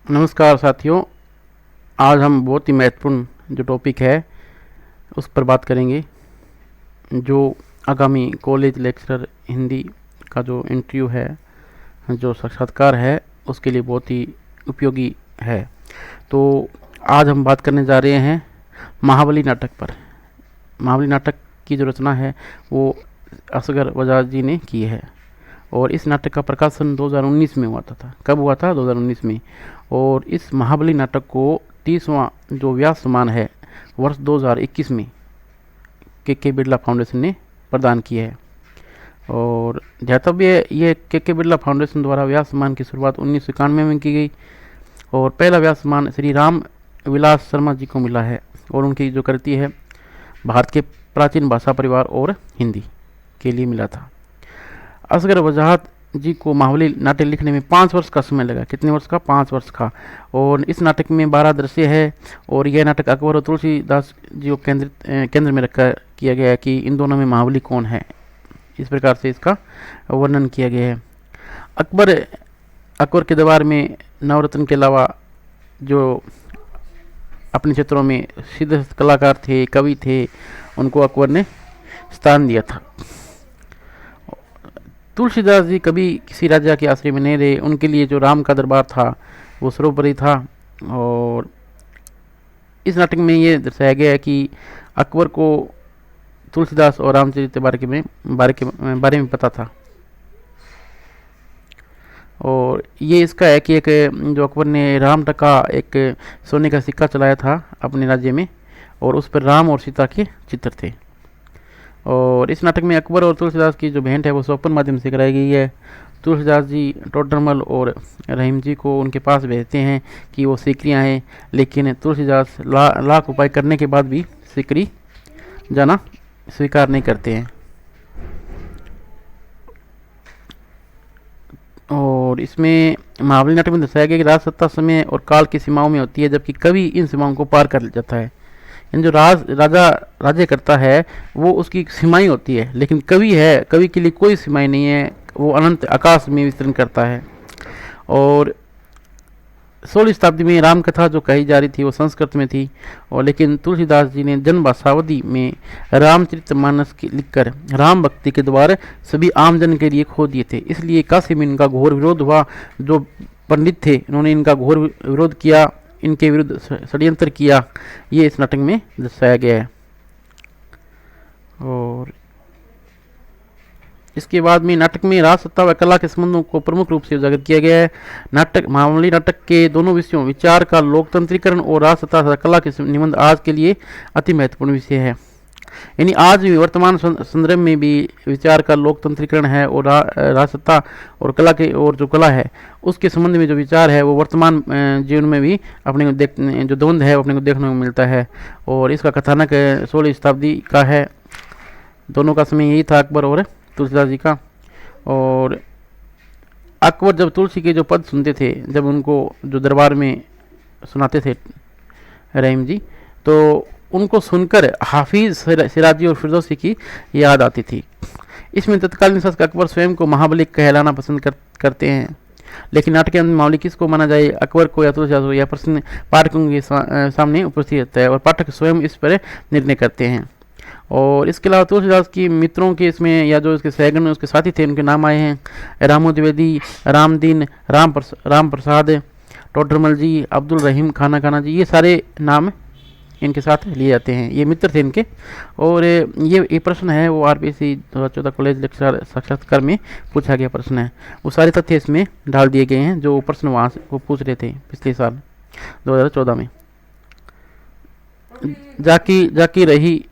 नमस्कार साथियों। आज हम बहुत ही महत्वपूर्ण जो टॉपिक है उस पर बात करेंगे। जो आगामी कॉलेज लेक्चरर हिंदी का जो इंटरव्यू है, जो साक्षात्कार है, उसके लिए बहुत ही उपयोगी है। तो आज हम बात करने जा रहे हैं महाबली नाटक पर। महाबली नाटक की जो रचना है वो असगर बजाज जी ने की है और इस नाटक का प्रकाशन 2019 में हुआ था। कब हुआ था? 2019 में। और इस महाबली नाटक को 30वां जो व्यास सम्मान है वर्ष 2021 में के बिरला फाउंडेशन ने प्रदान किया है। और ध्यातव्य ये के बिरला फाउंडेशन द्वारा व्यास सम्मान की शुरुआत 1991 में की गई और पहला व्यास सम्मान श्री राम विलास शर्मा जी को मिला है और उनकी जो कृति है भारत के प्राचीन भाषा परिवार और हिंदी के लिए मिला था। असगर वजाहत जी को महाबली नाटक लिखने में 5 वर्ष का समय लगा। कितने वर्ष का? 5 वर्ष का। और इस नाटक में 12 दृश्य है और यह नाटक अकबर और तुलसीदास जी को केंद्र में रखकर किया गया है कि इन दोनों में महाबली कौन है। इस प्रकार से इसका वर्णन किया गया है। अकबर के दरबार में नवरत्न के अलावा जो अपने क्षेत्रों में सिद्ध कलाकार थे, कवि थे, उनको अकबर ने स्थान दिया था। तुलसीदास जी कभी किसी राजा के आश्रय में नहीं रहे। उनके लिए जो राम का दरबार था वो सर्वोपरि था। और इस नाटक में ये दर्शाया गया है कि अकबर को तुलसीदास और रामचरित के बारे में पता था। और ये इसका है कि एक जो अकबर ने राम टका एक सोने का सिक्का चलाया था अपने राज्य में और उस पर राम और सीता के चित्र थे। और इस नाटक में अकबर और तुलसीदास की जो भेंट है वो स्वप्न माध्यम से कराई गई है। तुलसीदास जी टोडरमल और रहीम जी को उनके पास भेजते हैं कि वो सीकरियाँ हैं, लेकिन तुलसीदास लाख उपाय करने के बाद भी सीकरी जाना स्वीकार नहीं करते हैं। और इसमें महाबली नाटक में दर्शाया गया कि राज सत्ता समय और काल की सीमाओं में होती है, जबकि कवि इन सीमाओं को पार कर जाता है। इन जो राज्य करता है वो उसकी सीमाएं होती है, लेकिन कवि के लिए कोई सीमाएं नहीं है, वो अनंत आकाश में विचरण करता है। और 16वीं शताब्दी में राम कथा जो कही जा रही थी वो संस्कृत में थी और लेकिन तुलसीदास जी ने जन भाषावधि में रामचरितमानस लिखकर राम भक्ति के द्वारा सभी आमजन के लिए खो दिए थे। इसलिए काशी में इनका घोर विरोध हुआ। जो पंडित थे उन्होंने इनका घोर विरोध किया, इनके विरुद्ध षड्यंत्र किया। ये इस नाटक में दर्शाया गया है। और इसके बाद में नाटक में राज सत्ता व कला के संबंधों को प्रमुख रूप से उजागर किया गया है। महाबली नाटक के दोनों विषयों विचार का लोकतंत्रीकरण और राज सत्ता तथा कला के निबंध आज के लिए अति महत्वपूर्ण विषय है। यानी आज भी वर्तमान संदर्भ में भी विचार का लोकतंत्रीकरण है और राजसत्ता और कला के और जो कला है उसके संबंध में जो विचार है वो वर्तमान जीवन में भी अपने को जो द्वंद्व है वो अपने को देखने को मिलता है। और इसका कथानक 16वीं शताब्दी का है। दोनों का समय यही था, अकबर और तुलसीदास जी का। और अकबर जब तुलसी के जो पद सुनते थे, जब उनको जो दरबार में सुनाते थे रहीम जी, तो उनको सुनकर हाफिज सिराजी और फिरदौसी की याद आती थी। इसमें तत्कालीन शासक अकबर स्वयं को महाबली कहलाना पसंद करते हैं, लेकिन नाटक के अंदर महाबली किसको माना जाए, अकबर को या तुलसीदास को, यह प्रश्न पाठकों के सामने उपस्थित रहता है और पाठक स्वयं इस पर निर्णय करते हैं। और इसके अलावा तुलसीदास की मित्रों के इसमें या जो इसके सहगण उसके साथी थे उनके नाम आए हैं रामू द्विवेदी, रामदीन, राम प्रसाद, टोडरमल जी, अब्दुल रहीम खाना जी। ये सारे नाम इनके साथ लिए जाते हैं। ये मित्र थे इनके। और ये प्रश्न है वो RPSC 2014 कॉलेज लेक्चर साक्षात्कार में पूछा गया प्रश्न है। वो सारे तथ्य इसमें डाल दिए गए हैं जो प्रश्न वहाँ से वो पूछ रहे थे पिछले साल 2014 में। जाकी रही,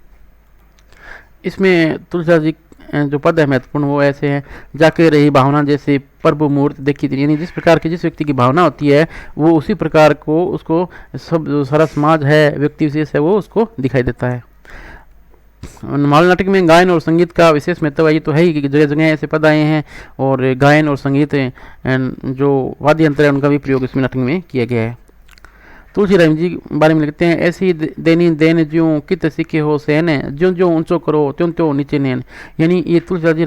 इसमें तुलसीदास जी जो पद है महत्वपूर्ण वो ऐसे हैं। जाके रही भावना जैसे प्रभु मूर्त देखी थी, यानी जिस प्रकार की जिस व्यक्ति की भावना होती है वो उसी प्रकार को उसको सब जो सारा समाज है, व्यक्ति विशेष है, वो उसको दिखाई देता है। महाबली नाटक में गायन और संगीत का विशेष महत्व ये तो है ही कि जगह जगह ऐसे पद आए हैं और गायन और संगीत जो वाद्य यंत्र है उनका भी प्रयोग इसमें नाटक में किया गया है। तुलसी रहीम जी बारे में लिखते हैं, ऐसी देनी देन ज्यों कित सीखे हो सहन, ज्यों ज्यों ऊंचो करो त्यों त्यों नीचे नैन। यानी ये तुलसीदास जी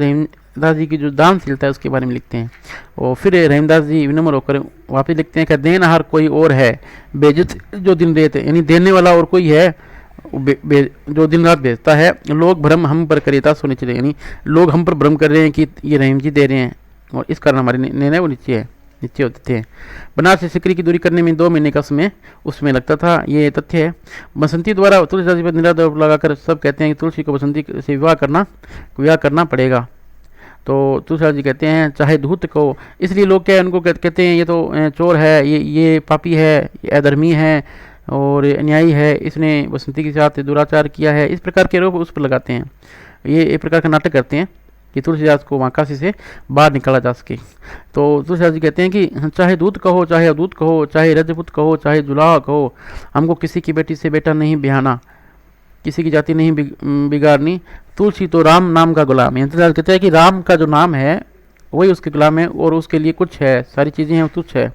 दास जी की जो दानशीलता है उसके बारे में लिखते हैं। और फिर रहीमदास जी विनम्र होकर वापस लिखते हैं कि देनहार कोई और है, बेइज्जत जो दिन देते, यानी देने वाला और कोई है जो दिन रात भेजता है। लोग भ्रम हम पर करेता सो नीचे, यानी लोग हम पर भ्रम कर रहे हैं कि ये रहीम जी दे रहे हैं और इस कारण हमारे निर्णय वो नीचे होते थे। बनारस से सिकरी की दूरी करने में 2 महीने का समय उसमें लगता था, ये तथ्य है। बसंती द्वारा तुलसीदास जी पर निरादर लगाकर सब कहते हैं कि तुलसी को बसंती से विवाह करना पड़ेगा। तो तुलसीदास जी कहते हैं चाहे धूत को, इसलिए लोग क्या उनको कहते हैं ये तो चोर है, ये पापी है, ये अधर्मी है और अन्यायी है, इसने बसंती के साथ दुराचार किया है, इस प्रकार के आरोप उस पर लगाते हैं। ये एक प्रकार का नाटक करते हैं कि तुलसीदास को वहाँ काशी से बाहर निकाला जा सके। तो तुलसीदास जी कहते हैं कि चाहे दूत कहो, चाहे अदूत कहो, चाहे रजपूत कहो, चाहे जुलाह कहो, हमको किसी की बेटी से बेटा नहीं बिहाना, किसी की जाति नहीं बिगाड़नी। तुलसी तो राम नाम का गुलाम है। तुलसीदास कहते हैं कि राम का जो नाम है वही उसके गुलाम है और उसके लिए कुछ है, सारी चीज़ें हैं तुच्छ है।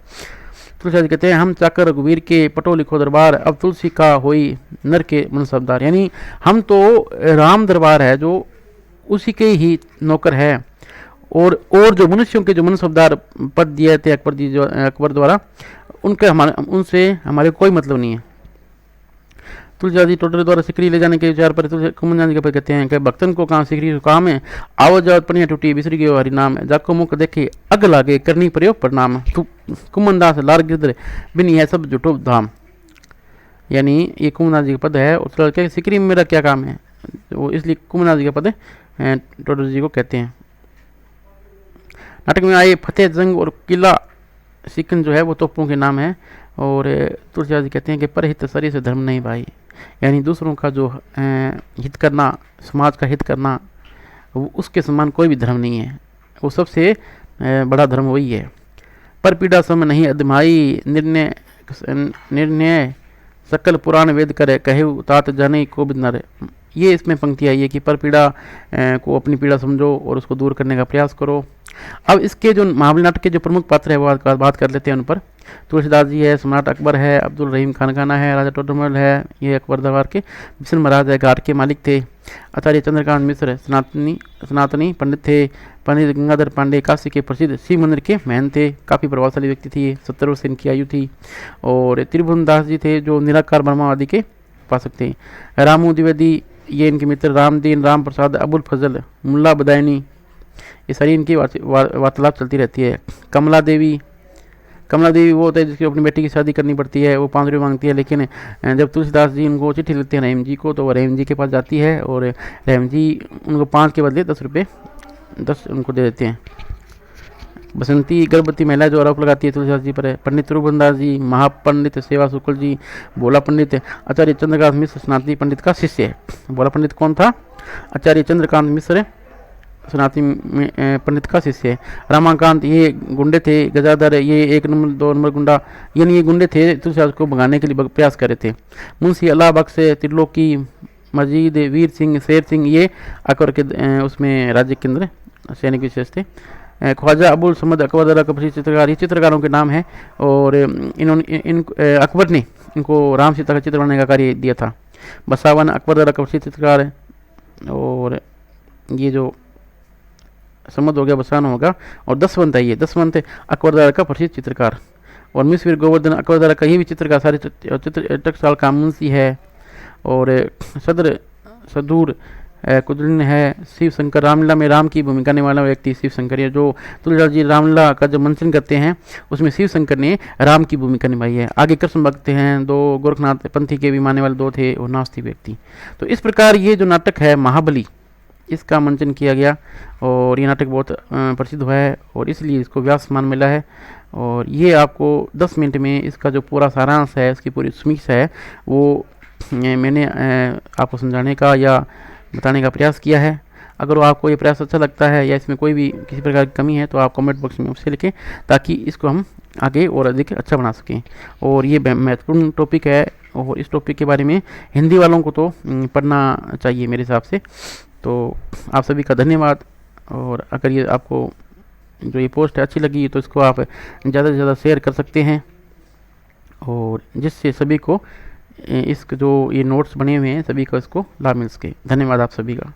तुलसीदास कहते हैं हम चाकर रघुवीर के पटो लिखो दरबार, अब तुलसी का होई नर के मनसबदार, यानी हम तो राम दरबार है जो उसी के ही नौकर है और जो मनुष्यों के जो मनसबदार पद दिए थे अकबर द्वारा, उनसे हमारे कोई मतलब नहीं है। तुलसीदास जी टोटरे द्वारा सिकरी ले जाने के विचार पर कुमन जी कहते हैं कि भक्तन को कहाँ सिकरी काम है, आवत जावत पनिया टूटी बिसरी गयो हरि नाम है, जाको मुख देखे अग लागे करनी प्रयोग प्रणाम, कुमन दास लार गिरधर बिनी है सब जुटो धाम, यानी ये कुमन जी का पद है। और सिकरी में मेरा क्या काम है, वो इसलिए कुमन जी का पद टोटरे जी को कहते हैं। नाटक में आए फतेह जंग और किला सिकन जो है वो तोपों के नाम है। और तुलसीदास जी कहते हैं कि परहित शरीर से धर्म नहीं भाई, यानी दूसरों का जो हित करना, समाज का हित करना, वो उसके समान कोई भी धर्म नहीं है, वो सबसे बड़ा धर्म वही है। पर पीड़ा सम नहीं अदमाई, निर्णय सकल पुराण वेद करे, कहे तात जाने को बिनर। ये इसमें पंक्ति आई है कि पर पीड़ा को अपनी पीड़ा समझो और उसको दूर करने का प्रयास करो। अब इसके जो महाबली नाटक के जो प्रमुख पात्र है वो बात कर लेते हैं उन पर। तुलसीदास जी है, सम्राट अकबर है, अब्दुल रहीम खानखाना है, राजा टोडरमल है, ये अकबर दरबार के बिशन महाराज है, घाट के मालिक थे। आचार्य चंद्रकांत मिश्र सनातनी पंडित थे। पंडित गंगाधर पांडे काशी के प्रसिद्ध शिव मंदिर के महंत थे, काफ़ी प्रभावशाली व्यक्ति थे, 70 वर्ष इनकी आयु थी। और त्रिभुवन दास जी थे जो निराकार ब्रह्मावादी के उपासक थे। रामू द्विवेदी ये इनके मित्र, रामदीन, राम प्रसाद, अबुल फजल, मुल्ला बदायनी, ये सारी इनकी वार्तालाप चलती रहती है। कमला देवी वो होता है जिसकी अपनी बेटी की शादी करनी पड़ती है, वो 5 रुपये मांगती है, लेकिन जब तुलसीदास जी उनको चिट्ठी लिखते हैं रहीम जी को, तो वह रहीम जी के पास जाती है और रहीम जी उनको 5 के बदले 10 रुपये उनको दे देते हैं। बसंती गर्भवती महिला जो आरोप लगाती है तुलसीदास जी पर है। पंडित त्रिभुवन दास जी, महापंडित सेवा शुक्ल जी, भोला पंडित आचार्य चंद्रकांत मिश्र सनातनी पंडित का शिष्य है। भोला पंडित कौन था? आचार्य चंद्रकांत मिश्र सनातनी पंडित का शिष्य है। रामाकांत ये गुंडे थे। गजाधर ये 1 नंबर 2 नंबर गुंडा, यानी ये गुंडे थे तुलसीदास को भगाने के लिए प्रयास कर रहे थे। मुंशी अल्लाह बख्श, त्रिलोकी, मजीद, वीर सिंह, शेर सिंह ये अकबर के उसमें राज्य के अंदर सैनिक विशेष थे। ख्वाजा अबुल समद अकबर दरबार का प्रसिद्ध चित्रकार, ये चित्रकारों के नाम है। और इन्होंने अकबर ने इनको राम सीता का चित्र बनाने का कार्य दिया था। बसावन अकबर दरबार का प्रसिद्ध चित्रकार है। और ये जो समद हो गया, बसावन होगा। और दसवंत है, ये दसवंत अकबर दरबार का प्रसिद्ध चित्रकार। और मिसवीर गोवर्धन अकबर दरबार का ये भी चित्रकार, सारे टकसाल का मुंशी है। और सदूर कुदलिन है। शिव शंकर रामलीला में राम की भूमिका निभाने वाला व्यक्ति शिव शंकर है। जो तुलसीदास जी रामलीला का जब मंचन करते हैं उसमें शिव शंकर ने राम की भूमिका निभाई है। आगे कृष्ण भक्त हैं, 2 गोरखनाथ पंथी के भी मानने वाले 2 थे और नास्तिक व्यक्ति। तो इस प्रकार ये जो नाटक है महाबली, इसका मंचन किया गया और ये नाटक बहुत प्रसिद्ध हुआ है और इसलिए इसको व्यास सम्मान मिला है। और ये आपको 10 मिनट में इसका जो पूरा सारांश है, इसकी पूरी समीक्षा है, वो मैंने आपको समझाने का या बताने का प्रयास किया है। अगर आपको ये प्रयास अच्छा लगता है या इसमें कोई भी किसी प्रकार की कमी है तो आप कमेंट बॉक्स में उससे लिखें, ताकि इसको हम आगे और अधिक अच्छा बना सकें। और ये महत्वपूर्ण टॉपिक है और इस टॉपिक के बारे में हिंदी वालों को तो पढ़ना चाहिए मेरे हिसाब से। तो आप सभी का धन्यवाद। और अगर ये आपको जो ये पोस्ट अच्छी लगी तो इसको आप ज़्यादा से ज़्यादा शेयर कर सकते हैं, और जिससे सभी को इस जो ये नोट्स बने हुए हैं सभी को इसको लाभ मिल सके। धन्यवाद आप सभी का।